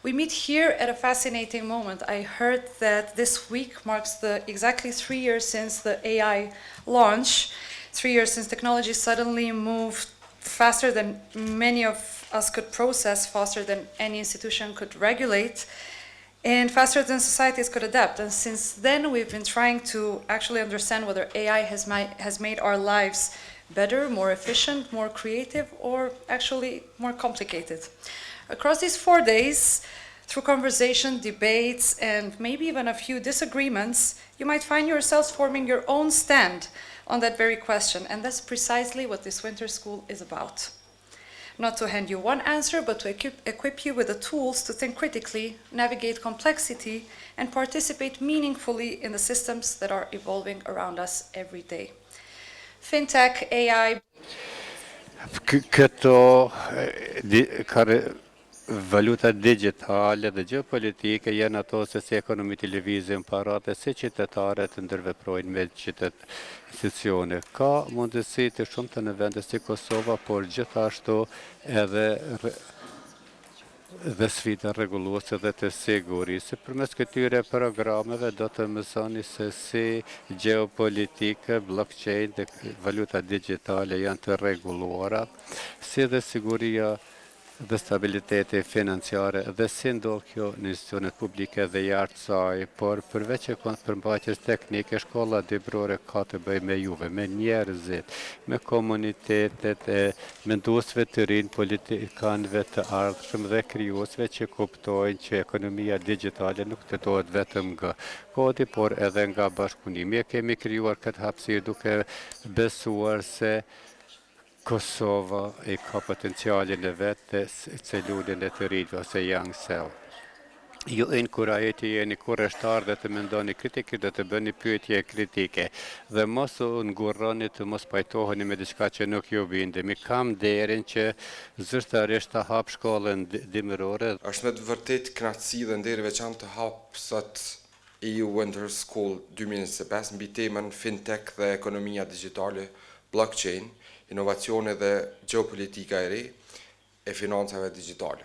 We meet here at a fascinating moment. I heard that this week marks exactly 3 years since the AI launch, 3 years since technology suddenly moved faster than many of us could process, faster than any institution could regulate, and faster than societies could adapt. And since then, we've been trying to actually understand whether AI has made our lives better, more efficient, more creative, or actually more complicated. Across these 4 days, through conversation, debates, and maybe even a few disagreements, you might find yourselves forming your own stand on that very question, and that's precisely what this winter school is about. Not to hand you one answer, but to equip you with the tools to think critically, navigate complexity, and participate meaningfully in the systems that are evolving around us every day. Fintech, AI... Valuta digitale dhe geopolitike janë ato se si ekonomitë lëvizin para dhe si qytetarët ndërveprojnë me institucione. Ka mundësi të shumta në vende si Kosova, por gjithashtu edhe sfida rregulluese dhe të sigurisë. Përmes këtyre programeve do të mësoni se si geopolitika, blockchain dhe valuta digitale janë të rregulluara, si dhe siguria dhe stabiliteti financiare dhe si ndodh kjo në institucionet publike dhe jashtë saj, por përveç e përmbajtjes teknike, shkolla dimrore ka të bëjë me juve, me njerëzit, me komunitetet e menduesve të rinj, politikanëve të ardhshëm dhe krijuesve që kuptojnë që ekonomia digjitale nuk tetohet vetëm nga kodi, por edhe nga bashkëpunimi. Kemi krijuar këtë hapësirë duke besuar se Kosova e ka potencialin e vetë të celulin e të rritëve ose young cell. Ju inkurajeti jeni kurreshtar dhe të mendoni kritikisht dhe të bëni pyetje kritike dhe mos u ngurroni të mos pajtoheni me diçka që nuk ju bindemi. Kam derin që zyrtarisht të hap shkollën dimërore. Është me të vërtet kënaqësi dhe nder veçantë të hap sot EU Winter School 2025 mbi temën fintech dhe ekonomia digjitale, blockchain, inovacione dhe geopolitika e re e financave digjitale.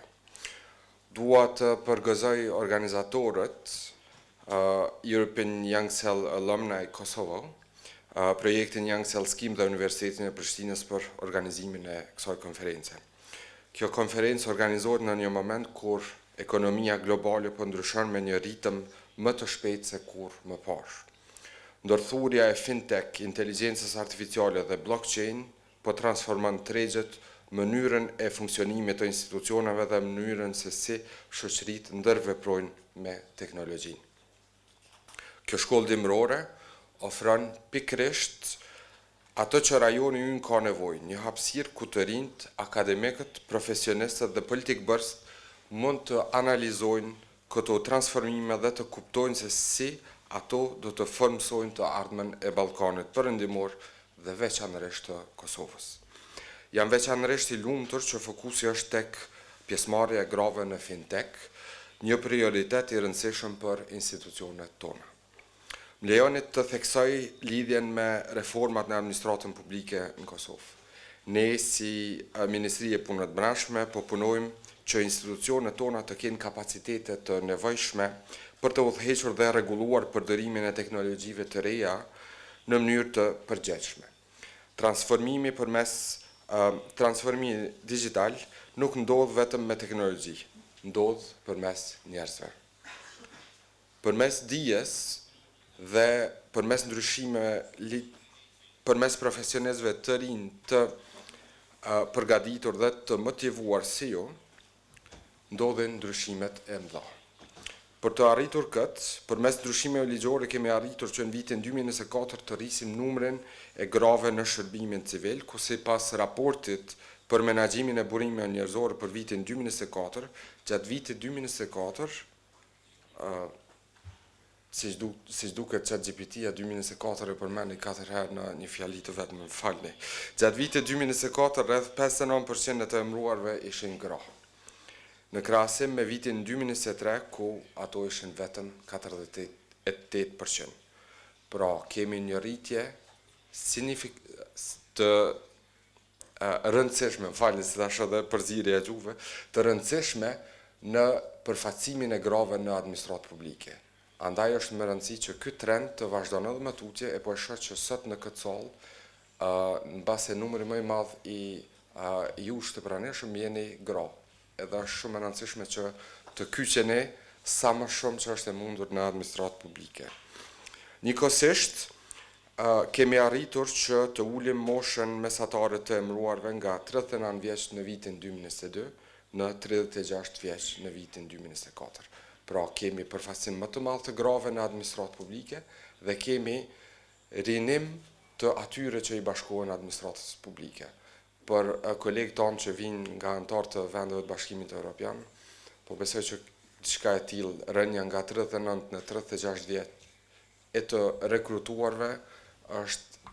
Dua të përgëzoj organizatorët European Young Cell Alumni Kosovo, projektin Young Cell Scheme dhe Universitetin e Prishtinës për organizimin e kësaj konference. Kjo konferencë organizohet në një moment kur ekonomia globale po ndryshon me një ritëm më të shpejtë se kur më parë. Ndërthurja e fintech, inteligjencës artificiale dhe blockchain po transformon tregjet, mënyrën e funksionimit të institucioneve dhe mënyrën se si shoqëritë ndërveprojnë me teknologjinë. Kjo shkollë dimrore ofron pikërisht ato që rajoni ynë ka nevojë, një hapësirë ku të rinjt, akademikët, profesionistët dhe politikbërës mund të analizojnë këto transformime dhe të kuptojnë se si ato do të formsojnë të ardhmen e Ballkanit perëndimor dhe veçanërisht të Kosovës. Jam veçanërisht i lumtur që fokusi është tek pjesëmarrja e grave në fintech, një prioritet i rëndësishëm për institucionet tona. Më lejoni të theksoj lidhjen me reformat në administratën publike në Kosovë. Ne si Ministri e Punëve të Brendshme po punojmë që institucionet tona të kenë kapacitete të nevojshme për të udhëhequr dhe rregulluar përdorimin e teknologjive të reja në mënyrë të përgjithshme. Transformimi digital nuk ndodh vetëm me teknologji, ndodh përmes njerëzve. Përmes dijes dhe përmes ndryshimeve, përmes profesionistëve të rinj të përgatitur dhe të motivuar si ju, ndodhin ndryshimet e mëdha. Për të arritur këtë, përmes ndryshimeve ligjore kemi arritur që në vitin 2024 të rrisim numrin e grave në shërbimin civil, ku sipas raportit për menaxhimin e burimeve njerëzore për vitin 2024, gjatë vitit 2024, siç duket ChatGPT-ja 2024 e përmendi 4 herë në një fjali të vetëm, më falni. Gjatë vitit 2024 rreth 59% e të emëruarve ishin gra. Në krahasim me vitin 2023, ku ato ishin vetëm 48%. Pra, kemi një rritje të rëndësishme, falni se tash edhe përzierja e gjuhëve, të rëndësishme në përfaqësimin e grave në administratë publike. Andaj është më rëndësi që ky trend të vazhdon edhe më tutje, e po e shoh që sot në këtë sallë, në base numri më i madh i jush të pranishëm jeni gra. Edhe është shumë e rëndësishme që të kyqeni sa më shumë që është e mundur në administratë publike. Njëkohësisht, kemi arritur që të ulim moshën mesatare të emëruarve nga 39 vjeç në vitin 2022 në 36 vjeç në vitin 2024. Pra kemi përfaqësim më të madh të grave në administratë publike dhe kemi rinim të atyre që i bashkohen administratës publike. Për kolegë tonë që vinë nga anëtarë të vendeve të Bashkimit Evropian, po besoj që diçka e tillë, rënja nga 39 në 36 vjeç e të rekrutuarve është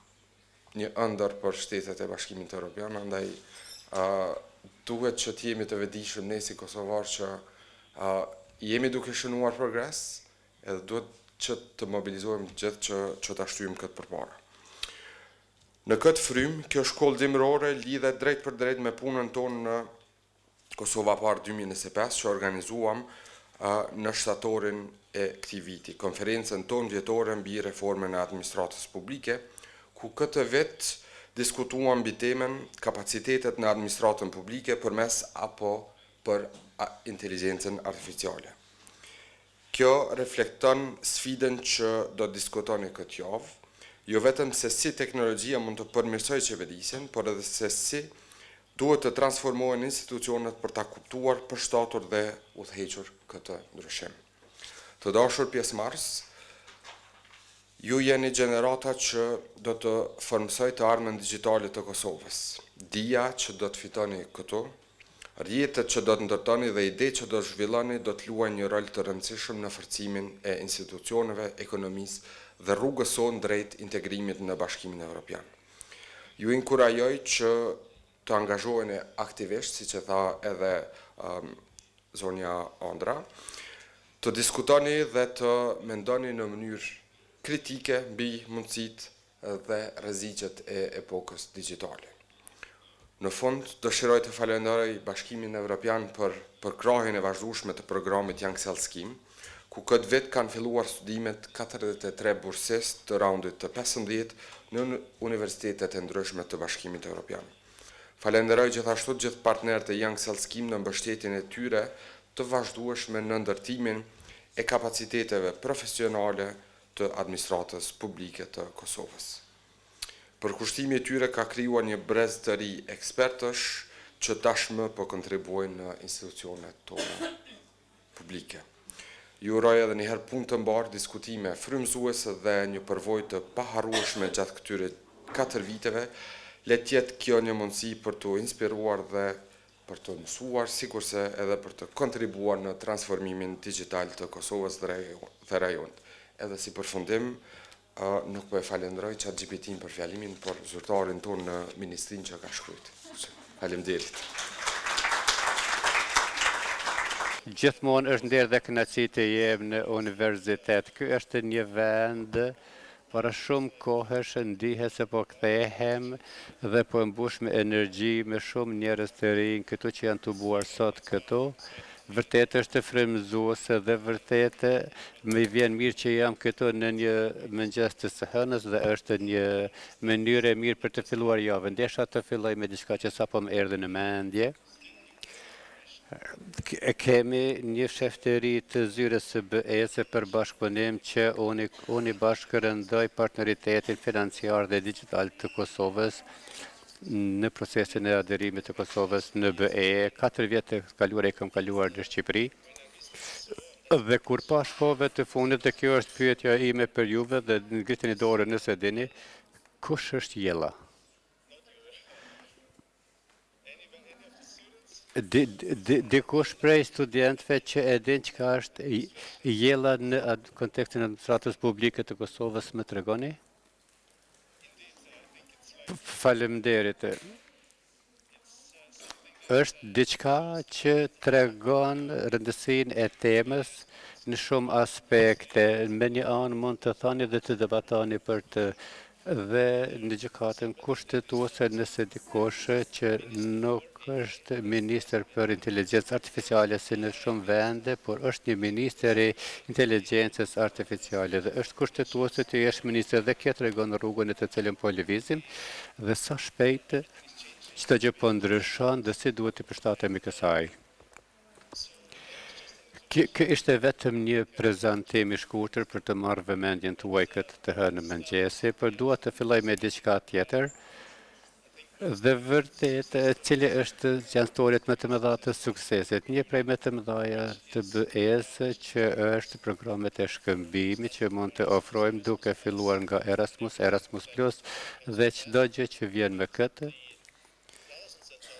një ëndër për shtetet e Bashkimit Evropian, andaj duhet që të jemi të vetëdijshëm ne si kosovarë që jemi duke shënuar progres, edhe duhet që të mobilizohemi gjithë që ta shtyjmë këtë përpara. Në këtë frym, kjo shkollë dimërore lidhet drejt për drejt me punën tonë në Kosova Parë 2025 që organizuam në shtatorin e këtij viti, konferencën tonë vjetore mbi reformën e administratës publike, ku këtë vit diskutuam mbi temën kapacitetet në administratën publike përmes apo për inteligjencën artificiale. Kjo reflekton sfidën që do të diskutoni këtë javë, jo vetëm se si teknologjia mund të përmirësojë qeverisjen, por edhe se si duhet të transformohen institucionet për ta kuptuar, përshtatur dhe udhëhequr këtë ndryshim. Të dashur pjesëmarrës, ju jeni gjenerata që do të formsoj të ardhmen digjitale të Kosovës. Dija që do të fitoni këtu, rrjetet që do të ndërtoni dhe ide që do të zhvilloni do të luajnë një rol të rëndësishëm në forcimin e institucioneve, ekonomisë dhe rrugës sonë drejt integrimit në Bashkimin Evropian. Ju inkurajoj që të angazhoheni aktivisht, siç e tha edhe zonja Andra, të diskutoni dhe të mendoni në mënyrë kritike mbi mundësitë dhe rreziqet e epokës digjitale. Në fund, dëshiroj të falenderoj Bashkimin Evropian për përkrahjen e vazhdueshme të programit Young Cell Scheme, ku këtë vit kanë filluar studimet 43 bursistë të raundit të 15 në universitetet e ndryshme të Bashkimit Evropian. Falenderoj gjithashtu gjithë partnerët e Young Cell Scheme në mbështetjen e tyre të vazhdueshme në ndërtimin e kapaciteteve profesionale të administratës publike të Kosovës. Përkushtimi i tyre ka krijuar një brez të ri ekspertësh që tashmë po kontribuojnë në institucionet tona publike. Ju uroj edhe një herë punë të mbarë, diskutime frymëzuese dhe një përvojë të paharrueshme gjatë këtyre 4 viteve, le të jetë kjo një mundësi për të inspiruar dhe për të mësuar, sikurse edhe për të kontribuar në transformimin digjital të Kosovës dhe rajonit. Edhe si përfundim, nuk po e falenderoj ChatGPT-n për fjalimin, por zyrtarin tonë në ministrinë që ka shkruajtur. Faleminderit. Gjithmonë është nderë dhe kënaqësi të jem në universitet. Ky është një vend para shumë kohësh ndihet se po kthehem dhe po mbush me energji me shumë njerëz të rinj këtu që janë tubuar sot këtu. Vërtet është frymëzuese dhe vërtet më vjen mirë që jam këtu në një mëngjes të së hënës dhe është një mënyrë e mirë për të filluar javën. Desha të filloj me diçka që sapo më erdhi në mendje. Kemi një sheftëri të zyrës së BE-s për bashkëpunim që unë bashkë rëndoj partneritetin financiar dhe digital të Kosovës në procesin e aderimit të Kosovës në BE. 4 vjet të kaluar e kam kaluar në Shqipëri. Dhe kur pa shkove të fundit, dhe kjo është pyetja ime për juve dhe ngriteni dorën nëse dini, kush është Jella? Dikush prej studentëve që e din çka është Jella në kontekstin e administratës publike të Kosovës, më tregoni? Faleminderit. Është diçka që tregon rëndësinë e temës në shumë aspekte. Me një anë mund të thani dhe të debatoni për të dhe në gjykatën kushtetuese nëse dikush që nuk nuk është minister për inteligjencë artificiale si në shumë vende, por është një minister i inteligjencës artificiale dhe është kushtetuese të jesh minister dhe kjo tregon rrugën e të cilën po lëvizim dhe sa shpejt çdo gjë po ndryshon dhe si duhet të përshtatemi kësaj. Kjo ishte vetëm një prezantim i shkurtër për të marrë vëmendjen tuaj këtë të hënë mëngjesi, por dua të filloj me diçka tjetër. Dhe vërtet, cili janë historit më të mëdha të suksesit. Një prej më të mëdhaja të BE-s që është programet e shkëmbimit që mund të ofrojmë duke filluar nga Erasmus, Erasmus Plus dhe çdo gjë që vjen me këtë.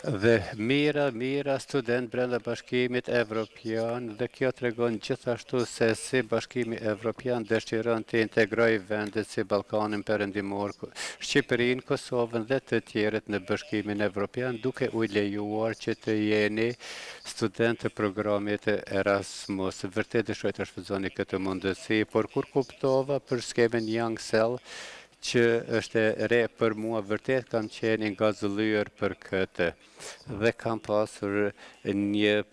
Dhe mira student brenda Bashkimit Evropian dhe kjo tregon gjithashtu se si Bashkimi Evropian dëshiron të integrojë vendet si Ballkanin Perëndimor, Shqipërinë, Kosovën dhe të tjerët në Bashkimin Evropian duke u lejuar që të jeni student të programit Erasmus. Vërtet dëshiroj të shfrytëzoni këtë mundësi, por kur kuptova për skemën Young Cell që është e re për mua, vërtet kam qenë ngazëllyer për këtë dhe kam pasur një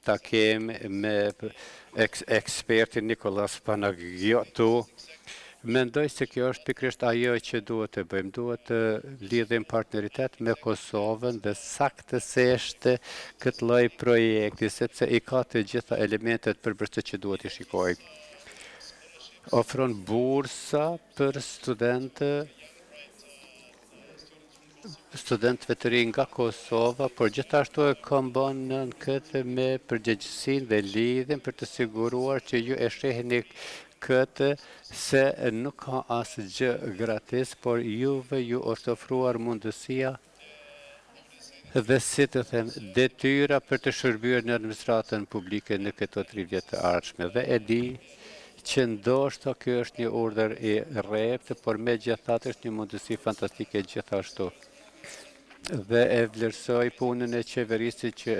takim me ekspertin Nikolas Panagiotou. Mendoj se kjo është pikërisht ajo që duhet të bëjmë. Duhet të lidhim partneritet me Kosovën dhe saktësisht këtë lloj projekti, sepse i ka të gjitha elementet përbërëse që duhet i shikojmë. Ofron bursa për studentëve të rinj nga Kosova, por gjithashtu e kombinojnë këtë me përgjegjësinë dhe lidhjen për të siguruar që ju e shihni këtë se nuk ka asgjë gratis, por juve ju është ofruar mundësia dhe si të them, detyra për të shërbyer në administratën publike në këto 3 vjet të ardhshme. Dhe e di që ndoshta kjo është një urdhër i rreptë, por megjithatë është një mundësi fantastike gjithashtu. Dhe e vlerësoj punën e qeverisë që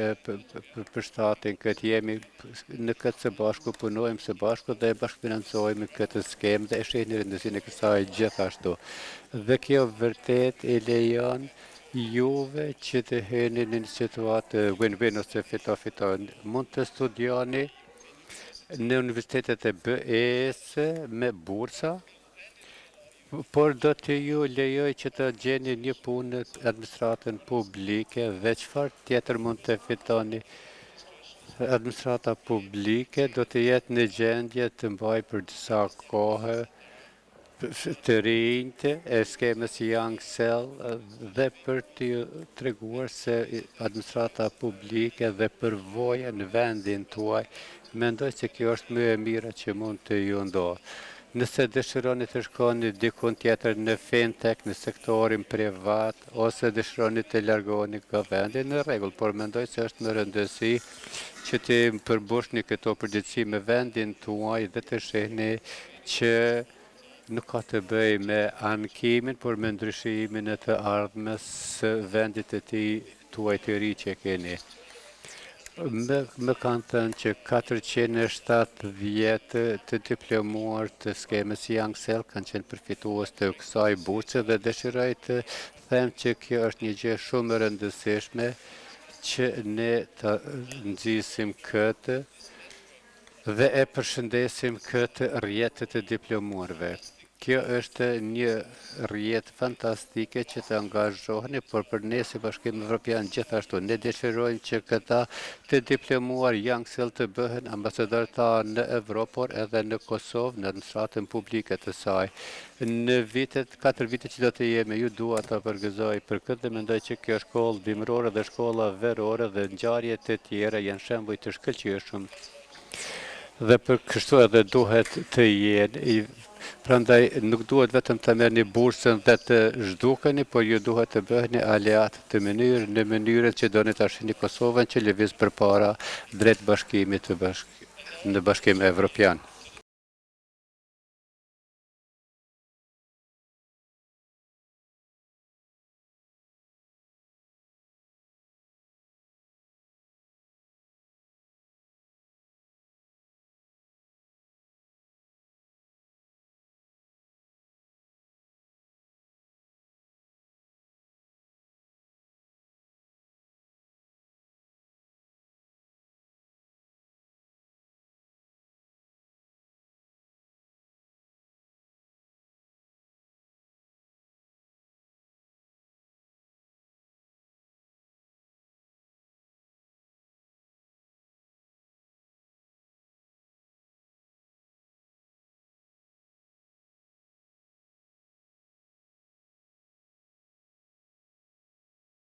përshtatin këtë, jemi në këtë së bashku, punojmë së bashku dhe bashkëfinancojmë këtë skemë dhe e shihni rëndësinë e kësaj gjithashtu. Dhe kjo vërtet i lejon juve që të hyni në një situatë win-win ose fito-fito. Mund të studioni në universitetet e BE-s me bursa, por do të ju lejoj që të gjeni një punë në administratën publike dhe çfarë tjetër mund të fitoni. Administrata publike do të jetë në gjendje të mbajë për disa kohë të rinjtë e skemës Young Cell dhe për të treguar se administrata publike dhe përvoja në vendin tuaj, mendoj se kjo është më e mira që mund të ju ndodhë. Nëse dëshironi të shkoni dikun tjetër në fintech, në sektorin privat, ose dëshironi të largoheni nga vendi, në rregull, por mendoj se është më rëndësi që të përmbushni këto përgjegjësi me vendin tuaj dhe të shihni që nuk ka të bëj me ankimin, por me ndryshimin e të ardhmes së vendit të tuaj të ri që keni. Më kanë thënë që 470 të diplomuar të skemës Young Cell kanë qenë përfitues të kësaj burse dhe dëshiroj të them që kjo është një gjë shumë e rëndësishme që ne të nxisim këtë dhe e përshëndesim këtë rrjet të diplomuarve. Kjo është një rrjet fantastike që të angazhoheni, por për ne si Bashkim Evropian gjithashtu. Ne dëshirojmë që këta të diplomuar Young Cell të bëhen ambasador tanë në Evropë, por edhe në Kosovë, në administratën publike të saj. Në 4 vite që do të jemi, ju dua ta përgëzoj për këtë dhe mendoj që kjo shkollë dimrore dhe shkolla verore dhe ngjarjet e tjera janë shembuj të shkëlqyeshëm. Dhe për kështu edhe duhet të jenë. Prandaj nuk duhet vetëm të merrni bursën dhe të zhdukeni, por ju duhet të bëheni aleat të në mënyrën që doni ta shihni Kosovën që lëviz përpara drejt bashkimit në Bashkimin Evropian.